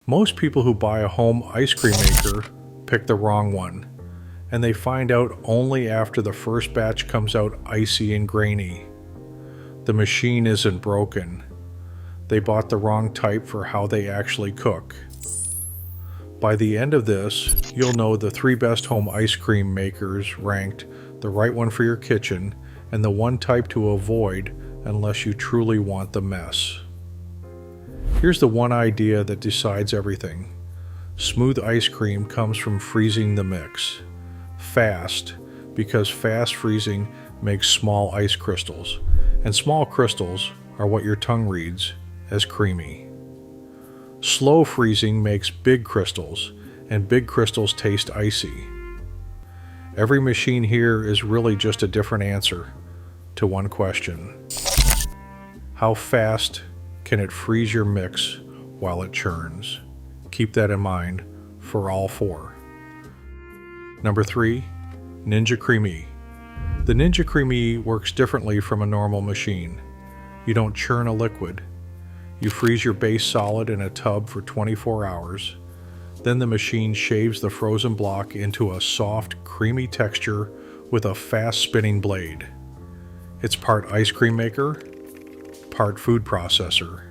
Most people who buy a home ice cream maker pick the wrong one, and they find out only after the first batch comes out icy and grainy. The machine isn't broken. They bought the wrong type for how they actually cook. By the end of this, you'll know the 3 best home ice cream makers ranked, the right one for your kitchen, and the one type to avoid unless you truly want the mess. Here's the one idea that decides everything. Smooth ice cream comes from freezing the mix. Fast, because fast freezing makes small ice crystals, and small crystals are what your tongue reads as creamy. Slow freezing makes big crystals, and big crystals taste icy. Every machine here is really just a different answer to one question. How fast can it freeze your mix while it churns? Keep that in mind for all 4. Number 3, Ninja Creamy. The Ninja Creamy works differently from a normal machine. You don't churn a liquid. You freeze your base solid in a tub for 24 hours. Then the machine shaves the frozen block into a soft, creamy texture with a fast spinning blade. It's part ice cream maker, part food processor.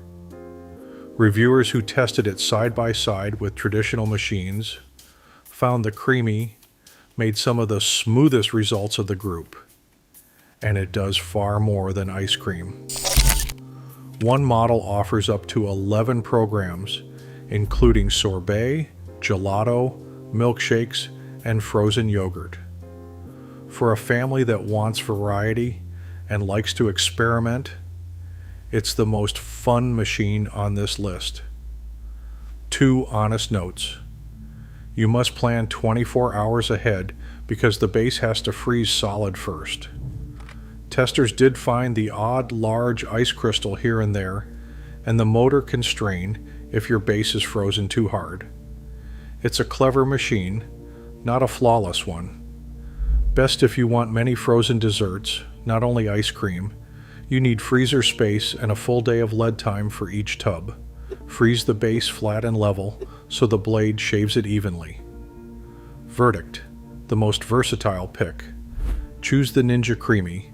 Reviewers who tested it side by side with traditional machines found the creamy made some of the smoothest results of the group. And it does far more than ice cream. One model offers up to 11 programs, including sorbet, gelato, milkshakes, and frozen yogurt. For a family that wants variety and likes to experiment, it's the most fun machine on this list. 2 honest notes. You must plan 24 hours ahead because the base has to freeze solid first. Testers did find the odd large ice crystal here and there, and the motor can strain if your base is frozen too hard. It's a clever machine, not a flawless one. Best if you want many frozen desserts, not only ice cream. You need freezer space and a full day of lead time for each tub. Freeze the base flat and level so the blade shaves it evenly. Verdict: the most versatile pick. Choose the Ninja Creamy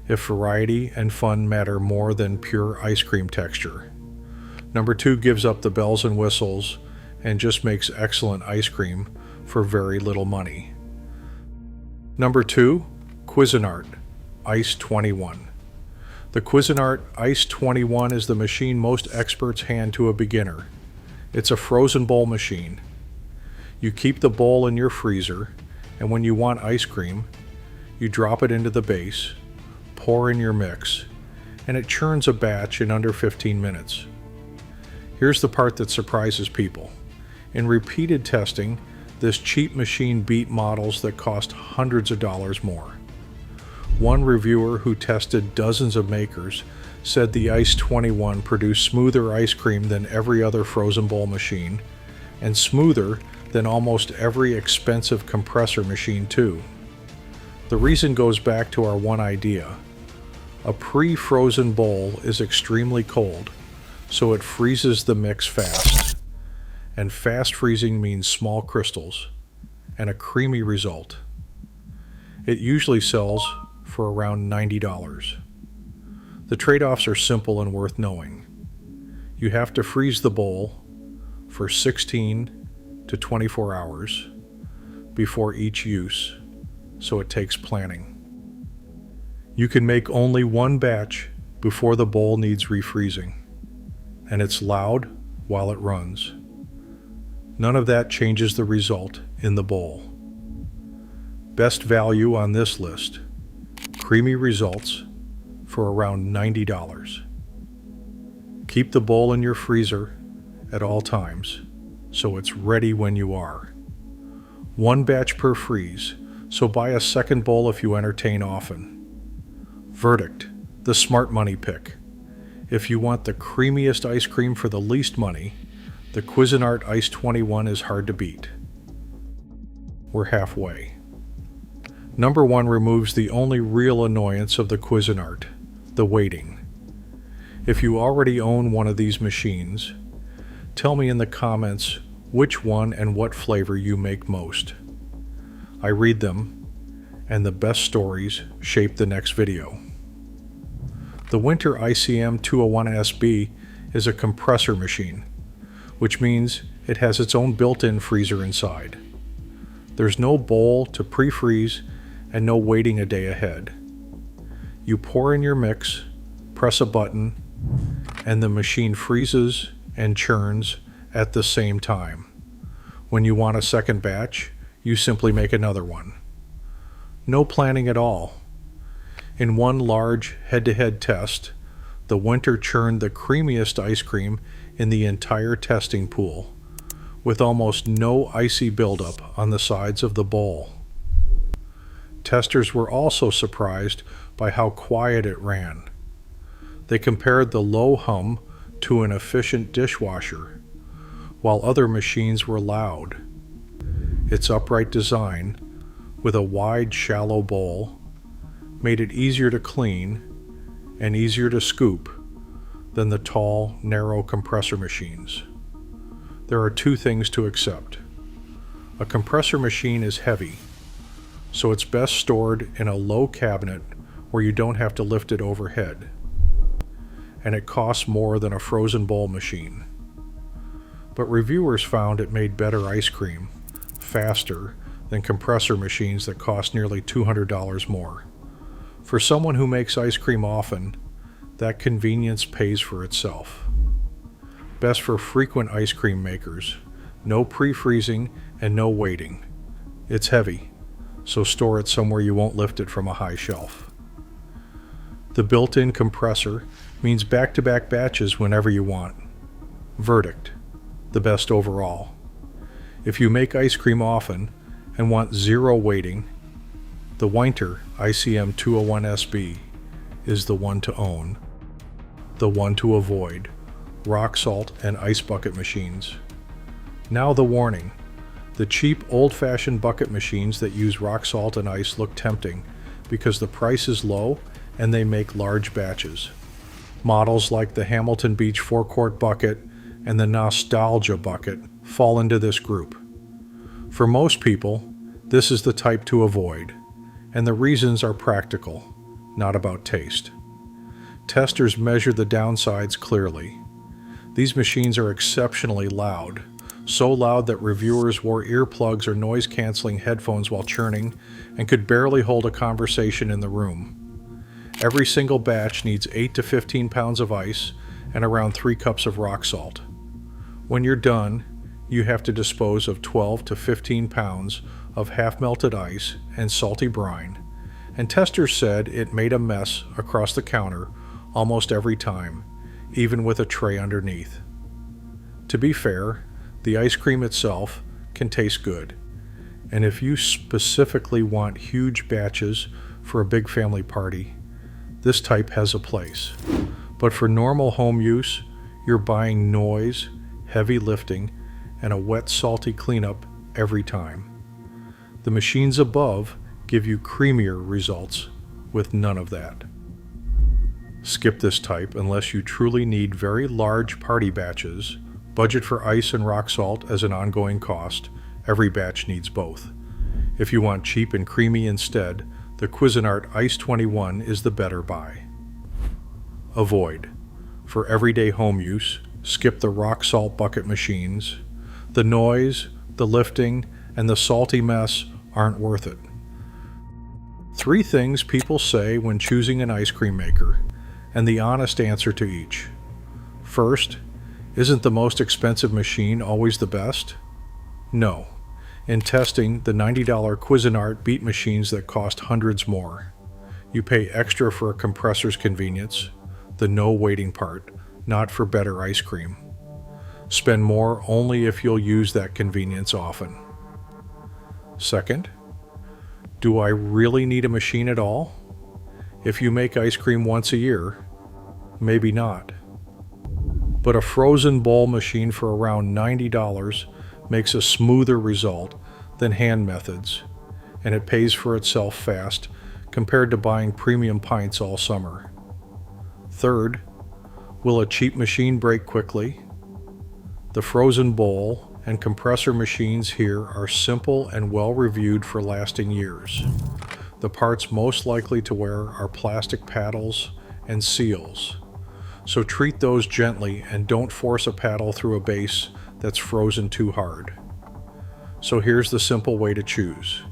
if variety and fun matter more than pure ice cream texture. Number 2 gives up the bells and whistles and just makes excellent ice cream for very little money. Number 2, Cuisinart Ice 21. The Cuisinart Ice 21 is the machine most experts hand to a beginner. It's a frozen bowl machine. You keep the bowl in your freezer, and when you want ice cream, you drop it into the base, pour in your mix, and it churns a batch in under 15 minutes. Here's the part that surprises people. In repeated testing, this cheap machine beat models that cost hundreds of dollars more. One reviewer who tested dozens of makers said the Ice 21 produced smoother ice cream than every other frozen bowl machine, and smoother than almost every expensive compressor machine too. The reason goes back to our one idea. A pre-frozen bowl is extremely cold, so it freezes the mix fast. And fast freezing means small crystals and a creamy result. It usually sells for around $90. The trade-offs are simple and worth knowing. You have to freeze the bowl for 16 to 24 hours before each use, so it takes planning. You can make only one batch before the bowl needs refreezing, and it's loud while it runs. None of that changes the result in the bowl. Best value on this list, creamy results for around $90. Keep the bowl in your freezer at all times, so it's ready when you are. One batch per freeze, so buy a second bowl if you entertain often. Verdict: the smart money pick. If you want the creamiest ice cream for the least money, the Cuisinart Ice 21 is hard to beat. We're halfway. Number 1 removes the only real annoyance of the Cuisinart, the waiting. If you already own one of these machines, Tell me in the comments which one and what flavor you make most. I read them, and the best stories shape the next video. The Winter ICM 201SB is a compressor machine, which means it has its own built-in freezer inside. There's no bowl to pre-freeze and no waiting a day ahead. You pour in your mix, press a button, and the machine freezes and churns at the same time. When you want a second batch, you simply make another one. No planning at all. In one large head-to-head test, the Winter churned the creamiest ice cream in the entire testing pool, with almost no icy buildup on the sides of the bowl. Testers were also surprised by how quiet it ran. They compared the low hum to an efficient dishwasher, while other machines were loud. Its upright design, with a wide, shallow bowl, made it easier to clean and easier to scoop than the tall, narrow compressor machines. There are two things to accept. A compressor machine is heavy, so it's best stored in a low cabinet where you don't have to lift it overhead. And it costs more than a frozen bowl machine. But reviewers found it made better ice cream, faster than compressor machines that cost nearly $200 more. For someone who makes ice cream often, that convenience pays for itself. Best for frequent ice cream makers, no pre-freezing and no waiting. It's heavy, so store it somewhere you won't lift it from a high shelf. The built-in compressor means back-to-back batches whenever you want. Verdict: the best overall. If you make ice cream often and want zero waiting, the Winter ICM 201SB is the one to own. The one to avoid: rock salt and ice bucket machines. Now the warning: the cheap old-fashioned bucket machines that use rock salt and ice look tempting because the price is low and they make large batches. Models like the Hamilton Beach 4-quart bucket and the Nostalgia bucket fall into this group. For most people, this is the type to avoid, and the reasons are practical, not about taste. Testers measure the downsides clearly. These machines are exceptionally loud, so loud that reviewers wore earplugs or noise-canceling headphones while churning and could barely hold a conversation in the room. Every single batch needs 8 to 15 pounds of ice and around 3 cups of rock salt. When you're done, you have to dispose of 12 to 15 pounds of half-melted ice and salty brine, and testers said it made a mess across the counter almost every time, even with a tray underneath. To be fair, the ice cream itself can taste good, and if you specifically want huge batches for a big family party, this type has a place. But for normal home use, you're buying noise, heavy lifting, and a wet, salty cleanup every time. The machines above give you creamier results with none of that. Skip this type unless you truly need very large party batches. Budget for ice and rock salt as an ongoing cost. Every batch needs both. If you want cheap and creamy instead, the Cuisinart Ice 21 is the better buy. Avoid: for everyday home use, skip the rock salt bucket machines. The noise, the lifting, and the salty mess aren't worth it. 3 things people say when choosing an ice cream maker, and the honest answer to each. First, isn't the most expensive machine always the best? No. In testing, the $90 Cuisinart beat machines that cost hundreds more. You pay extra for a compressor's convenience, the no waiting part, not for better ice cream. Spend more only if you'll use that convenience often. Second, do I really need a machine at all? If you make ice cream once a year, maybe not. But a frozen bowl machine for around $90 makes a smoother result than hand methods, and it pays for itself fast compared to buying premium pints all summer. Third, will a cheap machine break quickly? The frozen bowl and compressor machines here are simple and well reviewed for lasting years. The parts most likely to wear are plastic paddles and seals, so treat those gently and don't force a paddle through a base that's frozen too hard. So here's the simple way to choose.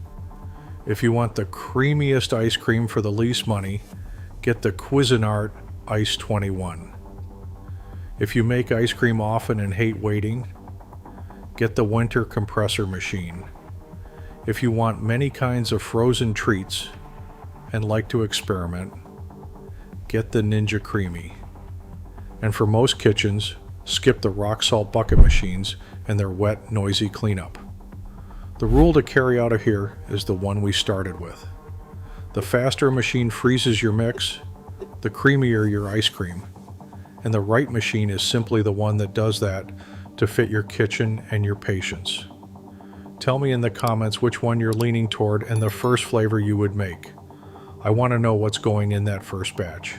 If you want the creamiest ice cream for the least money, get the Cuisinart Ice 21. If you make ice cream often and hate waiting, get the winter compressor machine. If you want many kinds of frozen treats and like to experiment, get the Ninja Creamy. And for most kitchens, skip the rock salt bucket machines and their wet, noisy cleanup. The rule to carry out of here is the one we started with. The faster a machine freezes your mix, the creamier your ice cream. And the right machine is simply the one that does that to fit your kitchen and your patience. Tell me in the comments which one you're leaning toward and the first flavor you would make. I want to know what's going in that first batch.